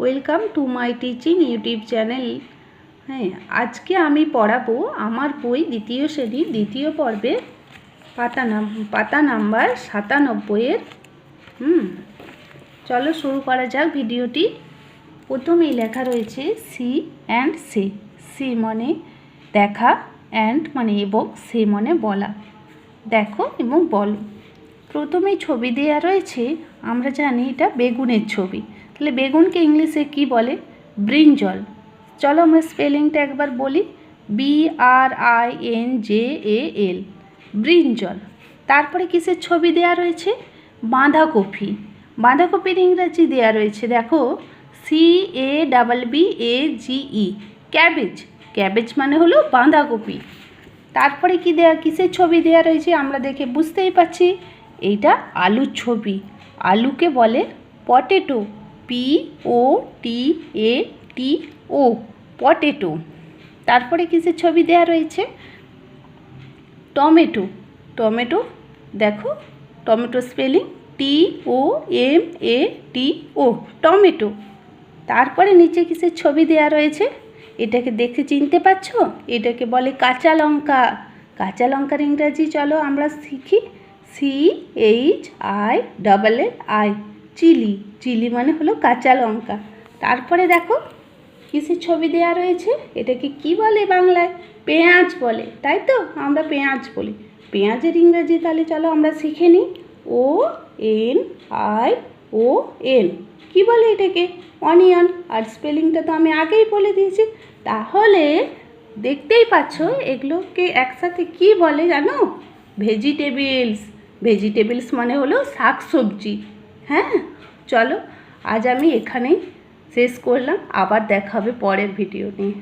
Welcome to my teaching YouTube channel. হ্যাঁ, আজকে আমি পড়াবো আমার বই দ্বিতীয় শ্রেণীর দ্বিতীয় পর্বে পাতা নাম্বার 97-এর। চলো শুরু করা যাক ভিডিওটি। প্রথমেই লেখা রয়েছে সি অ্যান্ড সে। সি মানে দেখা, অ্যান্ড মানে এবং, সে মানে বলা। দেখো এবং বলো। প্রথমেই ছবি দেওয়া রয়েছে, আমরা জানি এটা বেগুনের ছবি। তাহলে বেগুনকে ইংলিশে কি বলে? ব্রিঞ্জল। চলো আমরা স্পেলিংটা একবার বলি, BRINJAL, ব্রিঞ্জল। তারপরে কিসের ছবি দেওয়া রয়েছে? বাঁধাকপি। বাঁধাকপির ইংরাজি দেওয়া রয়েছে, দেখো CABBAGE, ক্যাবেজ। ক্যাবেজ মানে হলো বাঁধাকপি। তারপরে কি দেয়া, কিসের ছবি দেওয়া রয়েছে আমরা দেখে বুঝতেই পারছি, এইটা আলুর ছবি। আলুকে বলে পটেটো, POTATO, পটেটো। তারপরে কিসের ছবি দেওয়া রয়েছে? টমেটো। টমেটো, দেখো টমেটো স্পেলিং TOMATO, টমেটো। তারপরে নিচে কিসের ছবি দেওয়া রয়েছে? এটাকে দেখে চিনতে পারছো? এটাকে বলে কাঁচা লঙ্কা। কাঁচা লঙ্কার ইংরাজি চলো আমরা শিখি, CHILLI, চিলি। চিলি মানে হলো কাঁচা লঙ্কা। তারপরে দেখো কিসের ছবি দেওয়া রয়েছে? এটাকে কি বলে বাংলায়? পেঁয়াজ বলে, তাই তো? আমরা পেঁয়াজ বলি। পেঁয়াজের ইংরাজি তাহলে চলো আমরা শিখে নিই, ONION। কি বলে এটাকে? অনিয়ন। আর স্পেলিংটা তো আমি আগেই বলে দিয়েছি। তাহলে দেখতেই পাচ্ছ এগুলোকে একসাথে কি বলে জানো? ভেজিটেবলস। ভেজিটেবলস মানে হলো শাকসবজি। হ্যাঁ, চলো আজ আমি এখানেই শেষ করলাম, আবার দেখা হবে পরের ভিডিও নিয়ে।